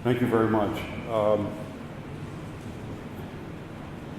Thank you very much.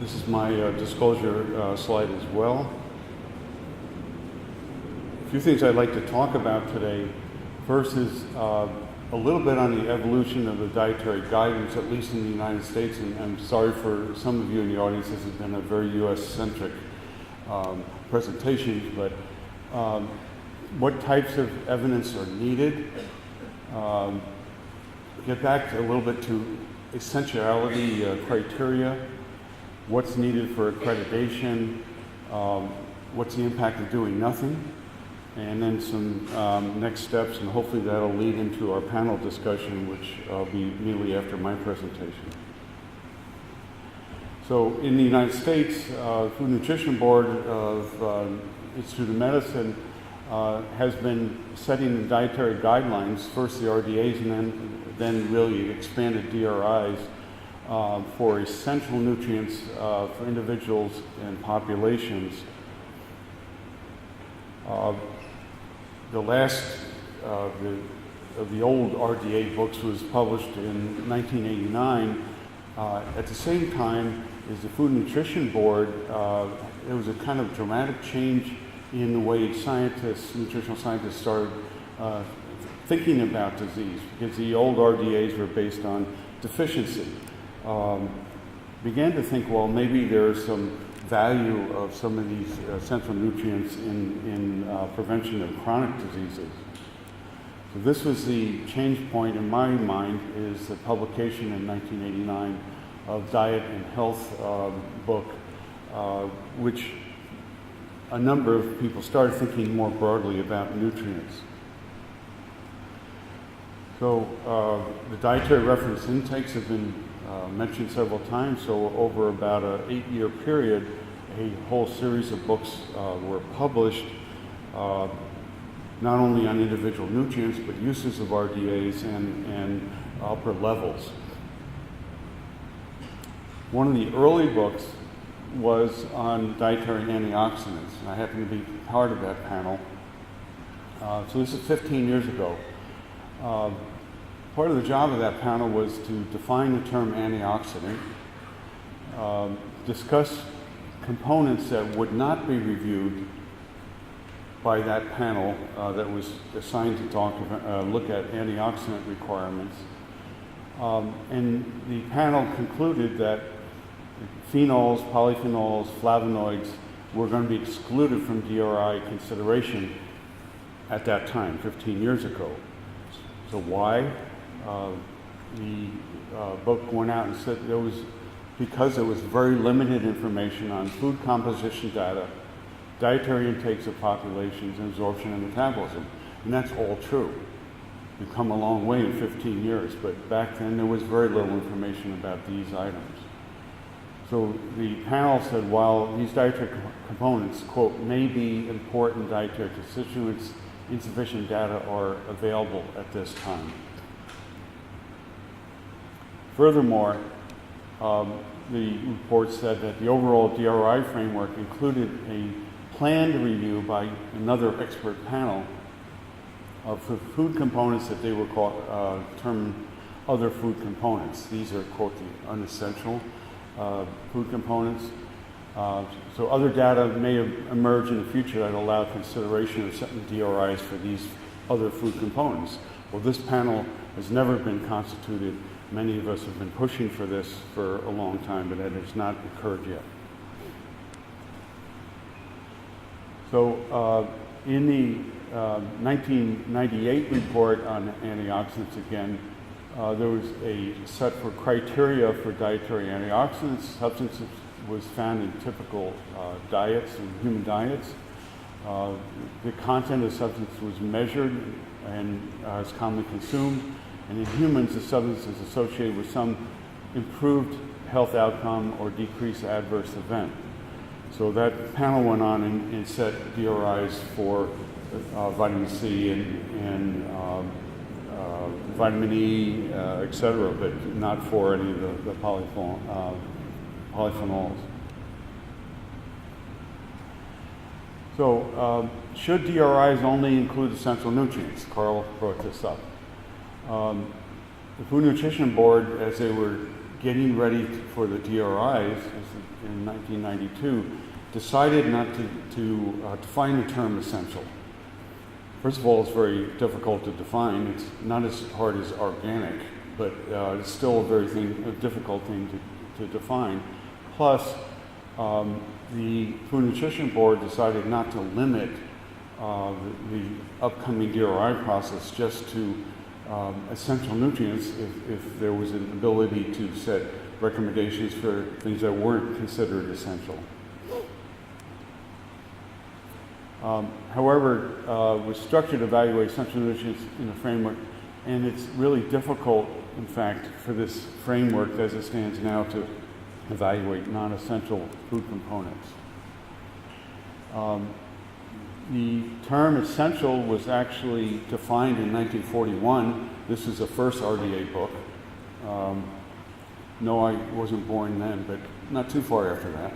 This is my disclosure slide as well. A few things I'd like to talk about today. First is a little bit on the evolution of the dietary guidance, at least in the United States, and I'm sorry for some of you in the audience, this has been a very US-centric presentation, but what types of evidence are needed, get back a little bit to essentiality criteria, what's needed for accreditation, what's the impact of doing nothing, and then some next steps, and hopefully that'll lead into our panel discussion, which will be immediately after my presentation. So in the United States, Food Nutrition Board of Institute of Medicine has been setting the dietary guidelines, first the RDAs and then really expanded DRIs for essential nutrients for individuals and populations. The last of the old RDA books was published in 1989. At the same time as the Food Nutrition Board, there was a kind of dramatic change in the way scientists, nutritional scientists, started thinking about disease, because the old RDAs were based on deficiency. Began to think, well, maybe there's some value of some of these essential nutrients in prevention of chronic diseases. So this was the change point in my mind, is the publication in 1989 of Diet and Health book, which a number of people started thinking more broadly about nutrients. So the dietary reference intakes have been mentioned several times. So over about an 8-year period, a whole series of books were published, not only on individual nutrients, but uses of RDAs and upper levels. One of the early books was on dietary antioxidants. I happen to be part of that panel. So this is 15 years ago. Part of the job of that panel was to define the term antioxidant, discuss components that would not be reviewed by that panel that was assigned to look at antioxidant requirements. And the panel concluded that phenols, polyphenols, flavonoids were going to be excluded from DRI consideration at that time, 15 years ago. So why? The book went out and said because there was very limited information on food composition data, dietary intakes of populations, and absorption and metabolism. And that's all true. We've come a long way in 15 years, but back then there was very little information about these items. So the panel said, while these dietary components, quote, may be important dietary constituents, insufficient data are available at this time. Furthermore, the report said that the overall DRI framework included a planned review by another expert panel of the food components that they were termed other food components. These are, quote, the unessential food components. So other data may emerge in the future that allow consideration of certain DRIs for these other food components. Well, this panel has never been constituted. Many of us have been pushing for this for a long time, but it has not occurred yet. So in the 1998 report on antioxidants, again, there was a set for criteria for dietary antioxidants. Substances was found in typical diets and human diets. The content of the substance was measured and is commonly consumed. And in humans, the substance is associated with some improved health outcome or decreased adverse event. So that panel went on and set DRIs for vitamin C and vitamin E, et cetera, but not for any of the polyphenols. So should DRIs only include essential nutrients? Carl brought this up. the Food Nutrition Board, as they were getting ready for the DRIs in 1992, decided not to define the term essential. First of all, it's very difficult to define. It's not as hard as organic, but it's still a difficult thing to define. Plus, the Food Nutrition Board decided not to limit the upcoming DRI process just to essential nutrients if there was an ability to set recommendations for things that weren't considered essential. However, we structured evaluate essential nutrients in a framework, and it's really difficult, in fact, for this framework as it stands now to evaluate non-essential food components. The term essential was actually defined in 1941. This is the first RDA book. No, I wasn't born then, but not too far after that.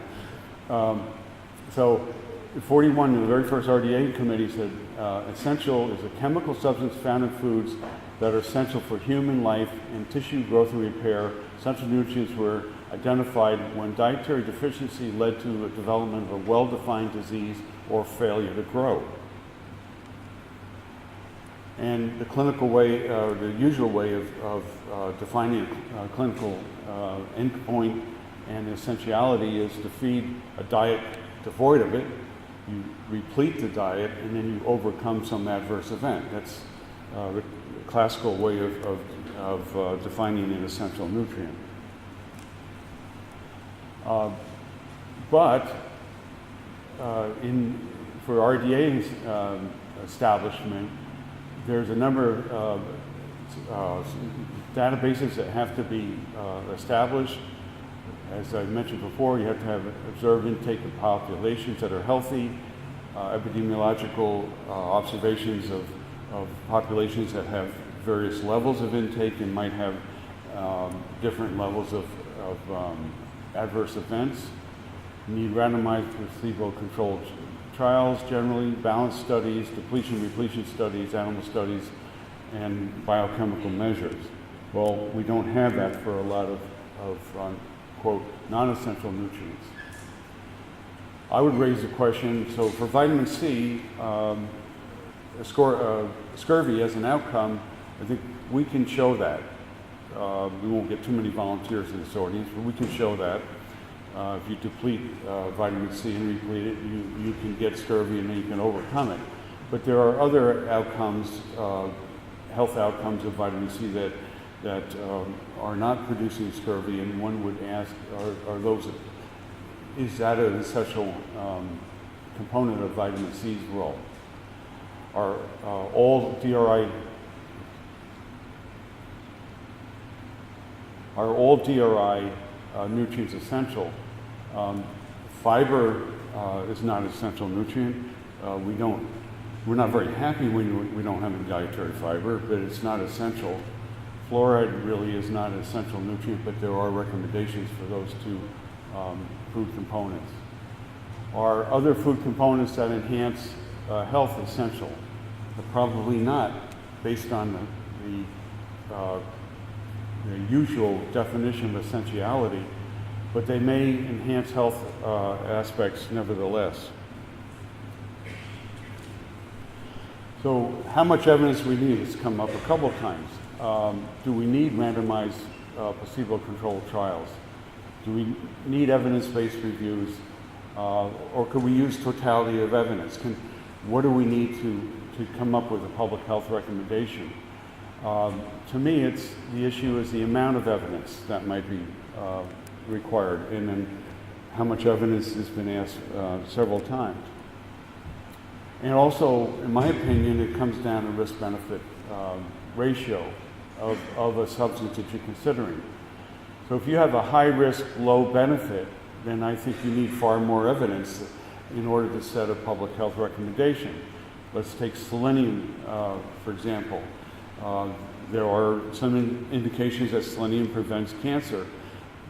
So in 41, the very first RDA committee said, essential is a chemical substance found in foods that are essential for human life and tissue growth and repair. Essential nutrients were identified when dietary deficiency led to the development of a well-defined disease or failure to grow. And the clinical way, the usual way of defining a clinical endpoint and essentiality is to feed a diet devoid of it. You replete the diet, and then you overcome some adverse event. That's the classical way of defining an essential nutrient. But for RDA's establishment, there's a number of databases that have to be established. As I mentioned before, you have to have observed intake of populations that are healthy, epidemiological observations of populations that have various levels of intake and might have different levels of adverse events. You need randomized placebo-controlled trials, generally, balanced studies, depletion-repletion studies, animal studies, and biochemical measures. Well, we don't have that for a lot of quote, non-essential nutrients. I would raise the question, so for vitamin C, scurvy as an outcome, I think we can show that. We won't get too many volunteers in this audience, but we can show that. If you deplete vitamin C and replete it, you can get scurvy and then you can overcome it. But there are other outcomes, health outcomes of vitamin C that are not producing scurvy, and one would ask, is that an essential component of vitamin C's role? Are all DRI nutrients essential? Fiber is not an essential nutrient. We're not very happy when we don't have any dietary fiber, but it's not essential. Fluoride really is not an essential nutrient, but there are recommendations for those two food components. Are other food components that enhance health essential? Probably not, based on the usual definition of essentiality, but they may enhance health aspects nevertheless. So how much evidence we need has come up a couple of times. Do we need randomized placebo-controlled trials? Do we need evidence-based reviews? Or could we use totality of evidence? What do we need to come up with a public health recommendation? To me, the issue is the amount of evidence that might be required, and then how much evidence has been asked several times. And also, in my opinion, it comes down to risk-benefit ratio of a substance that you're considering. So if you have a high risk, low benefit, then I think you need far more evidence in order to set a public health recommendation. Let's take selenium, for example. There are some indications that selenium prevents cancer,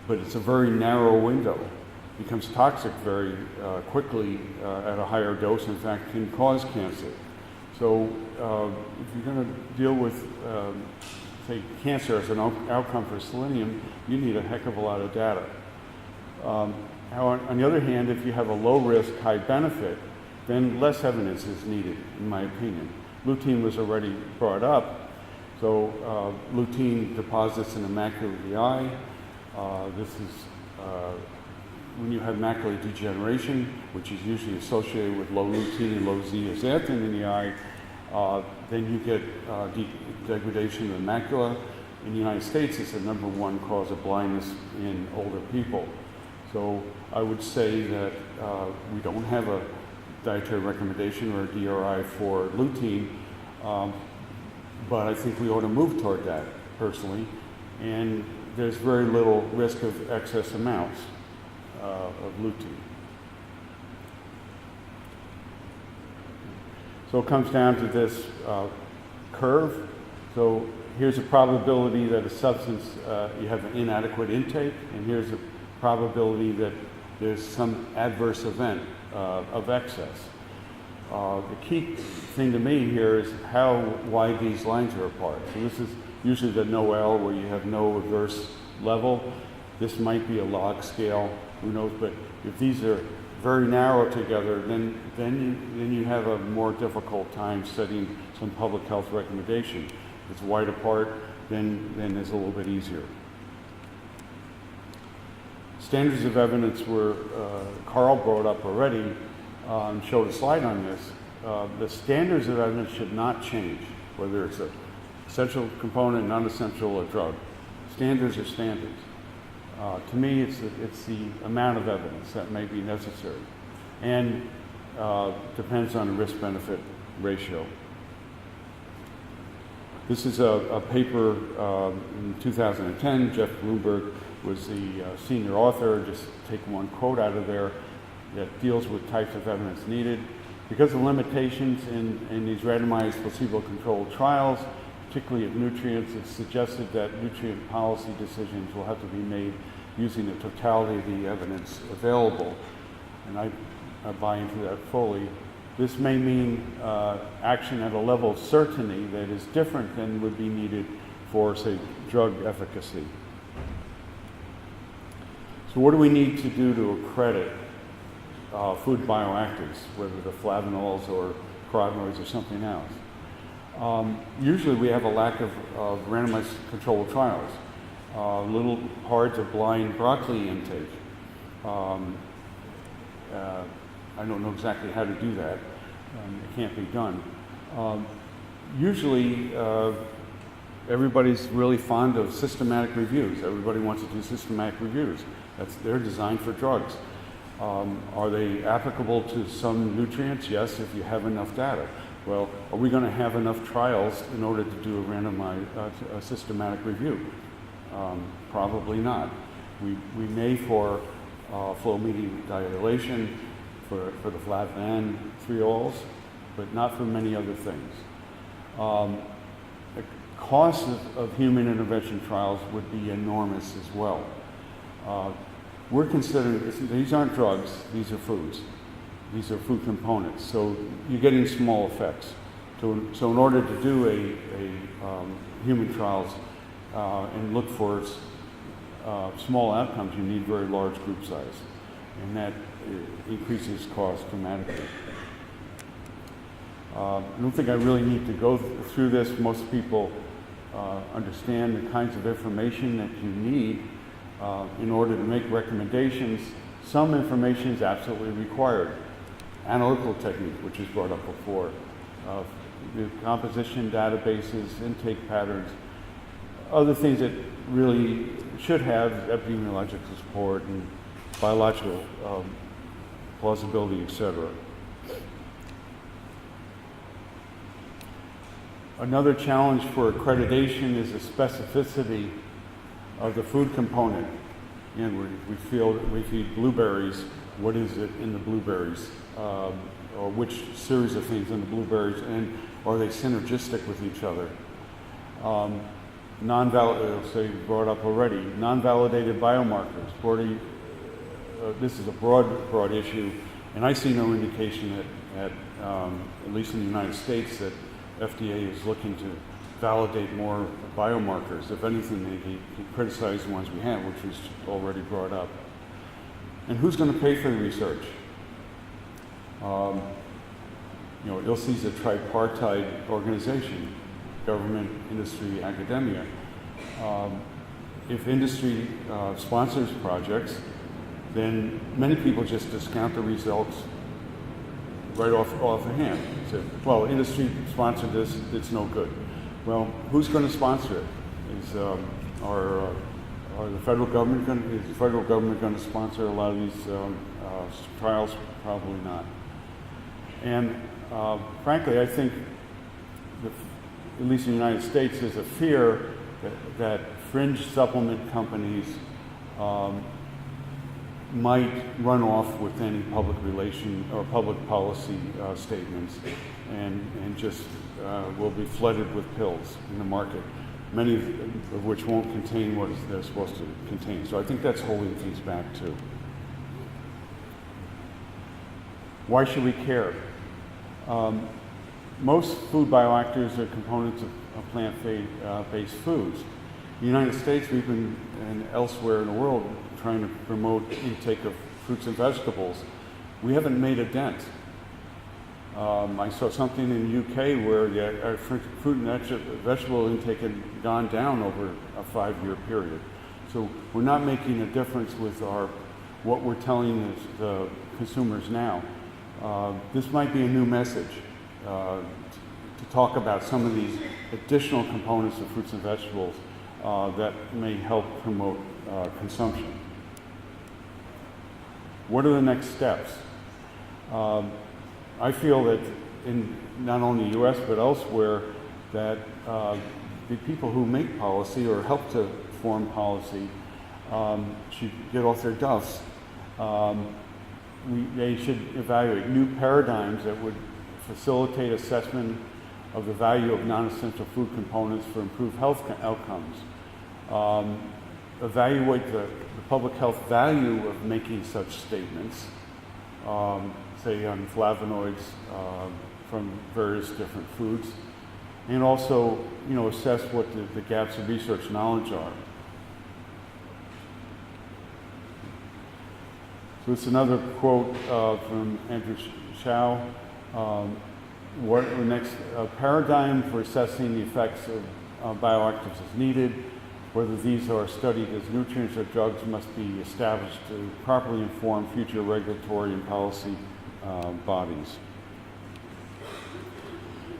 but it's a very narrow window. It becomes toxic very quickly at a higher dose, in fact, can cause cancer. So if you're going to deal with say, cancer as an outcome for selenium, you need a heck of a lot of data. On the other hand, if you have a low risk, high benefit, then less evidence is needed, in my opinion. Lutein was already brought up. So lutein deposits in the macula of the eye. This is when you have macular degeneration, which is usually associated with low lutein and low zeaxanthin in the eye, then you get degradation of the macula. In the United States, it's the #1 cause of blindness in older people. So I would say that we don't have a dietary recommendation or a DRI for lutein, but I think we ought to move toward that personally. And there's very little risk of excess amounts of lutein. So it comes down to this curve. So here's a probability that a substance, you have an inadequate intake, and here's a probability that there's some adverse event of excess. The key thing to me here is how wide these lines are apart. So this is usually the NOEL, where you have no adverse level. This might be a log scale, who knows, but if these are very narrow together, then you have a more difficult time setting some public health recommendation. If it's wide apart, then it's a little bit easier. Standards of evidence were, Carl brought up already, and showed a slide on this. The standards of evidence should not change, whether it's an essential component, non-essential, or drug. Standards are standards. To me, it's the amount of evidence that may be necessary, and depends on the risk-benefit ratio. This is a paper in 2010. Jeff Bloomberg was the senior author. Just take one quote out of there that deals with types of evidence needed. Because of limitations in these randomized placebo-controlled trials, particularly of nutrients, it's suggested that nutrient policy decisions will have to be made using the totality of the evidence available. And I buy into that fully. This may mean action at a level of certainty that is different than would be needed for, say, drug efficacy. So what do we need to do to accredit food bioactives, whether the flavonols or carotenoids or something else? Usually we have a lack of randomized controlled trials. Little hard to blind broccoli intake. I don't know exactly how to do that. It can't be done. Usually everybody's really fond of systematic reviews. Everybody wants to do systematic reviews. They're designed for drugs. Are they applicable to some nutrients? Yes, if you have enough data. Well, are we going to have enough trials in order to do a randomized, a systematic review? Probably not. We may for flow-mediated dilation, for the flavan phenols, but not for many other things. The cost of human intervention trials would be enormous as well. We're considering, these aren't drugs, these are foods. These are food components, so you're getting small effects. So in order to do a human trials and look for small outcomes, you need very large group size, and that increases cost dramatically. I don't think I really need to go through this. Most people understand the kinds of information that you need in order to make recommendations. Some information is absolutely required. Analytical technique, which was brought up before, the composition databases, intake patterns, other things that really should have epidemiological support and biological plausibility, etc. Another challenge for accreditation is the specificity of the food component. And we feed blueberries. What is it in the blueberries? Or which series of things in the blueberries, and are they synergistic with each other? Say brought up already, non-validated biomarkers. This is a broad issue, and I see no indication that at least in the United States, that FDA is looking to validate more biomarkers. If anything, they criticize the ones we have, which was already brought up. And who's going to pay for the research? ILSI is a tripartite organization, government, industry, academia. If industry sponsors projects, then many people just discount the results right off the hand. Say, well, industry sponsored this, it's no good. Well, who's going to sponsor it? Is the federal government going to sponsor a lot of these trials? Probably not. And frankly, I think, at least in the United States, there's a fear that fringe supplement companies might run off with any public relation or public policy statements and just will be flooded with pills in the market, many of which won't contain what they're supposed to contain. So I think that's holding things back too. Why should we care? Most food bioactives are components of plant-based foods. In the United States, we've been, and elsewhere in the world, trying to promote intake of fruits and vegetables. We haven't made a dent. I saw something in the UK where our fruit and vegetable intake had gone down over a 5-year period. So we're not making a difference with what we're telling the consumers now. This might be a new message to talk about some of these additional components of fruits and vegetables that may help promote consumption. What are the next steps? I feel that in not only the US but elsewhere that the people who make policy or help to form policy should get off their duffs. They should evaluate new paradigms that would facilitate assessment of the value of non-essential food components for improved health outcomes. Evaluate the public health value of making such statements, say on flavonoids from various different foods, and also, assess what the gaps of research knowledge are. So it's another quote from Andrew Chow. What the next paradigm for assessing the effects of bioactives is needed. Whether these are studied as nutrients or drugs must be established to properly inform future regulatory and policy bodies.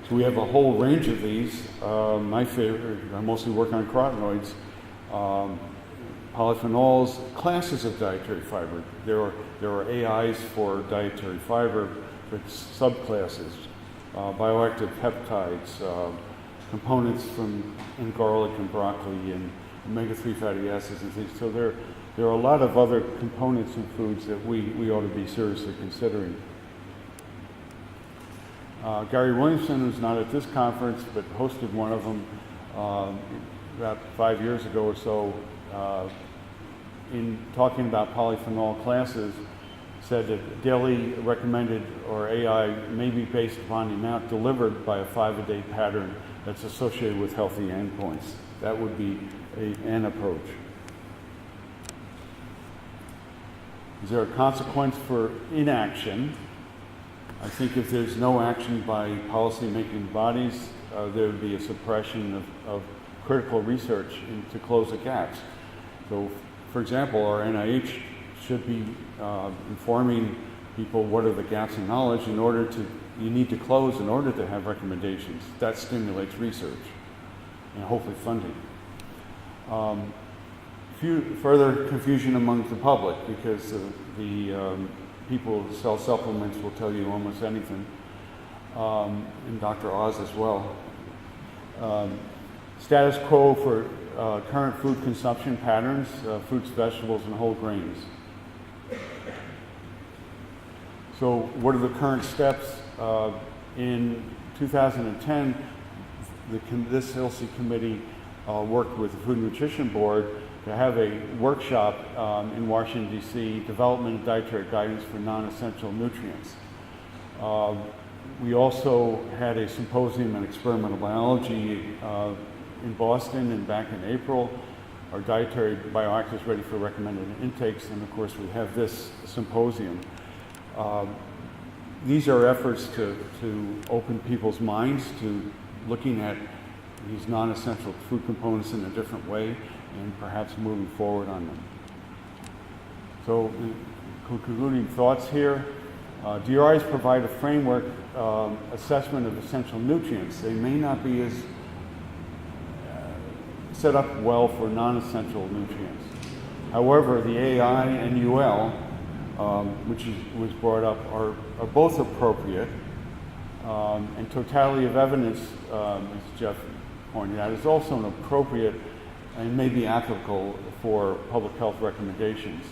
So we have a whole range of these. My favorite, I mostly work on carotenoids. Polyphenols, classes of dietary fiber. There are AIs for dietary fiber, but subclasses. Bioactive peptides, components in garlic and broccoli, and omega-3 fatty acids and things. So there are a lot of other components in foods that we ought to be seriously considering. Gary Williamson, who's not at this conference, but hosted one of them about 5 years ago or so, in talking about polyphenol classes, said that daily recommended or AI may be based upon the amount delivered by a 5-a-day pattern that's associated with healthy endpoints. That would be an approach. Is there a consequence for inaction? I think if there's no action by policy-making bodies, there would be a suppression of critical research to close the gaps. So, for example, our NIH should be informing people what are the gaps in knowledge you need to close in order to have recommendations. That stimulates research and hopefully funding. Further confusion among the public because the people who sell supplements will tell you almost anything, and Dr. Oz as well. Status quo for current food consumption patterns, fruits, vegetables, and whole grains. So what are the current steps? In 2010, this ILSI committee worked with the Food and Nutrition Board to have a workshop in Washington, D.C., development of dietary guidance for non-essential nutrients. We also had a symposium in experimental biology in Boston and back in April. Our dietary bioactives ready for recommended intakes, and of course we have this symposium. These are efforts to open people's minds to looking at these non-essential food components in a different way and perhaps moving forward on them. So, concluding thoughts here. DRIs provide a framework assessment of essential nutrients. They may not be as set up well for non-essential nutrients. However, the AI and UL, which was brought up, are both appropriate. And totality of evidence, as Jeff pointed out, is also an appropriate and may be applicable for public health recommendations.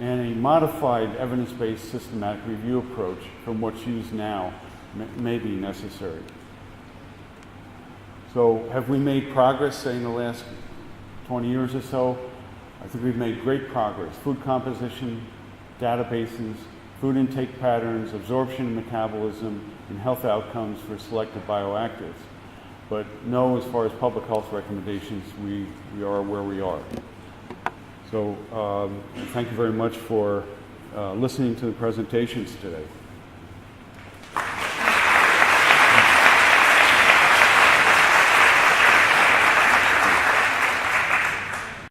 And a modified evidence-based systematic review approach from what's used now may be necessary. So have we made progress, say, in the last 20 years or so? I think we've made great progress. Food composition, databases, food intake patterns, absorption and metabolism, and health outcomes for selected bioactives. But no, as far as public health recommendations, we are where we are. So thank you very much for listening to the presentations today.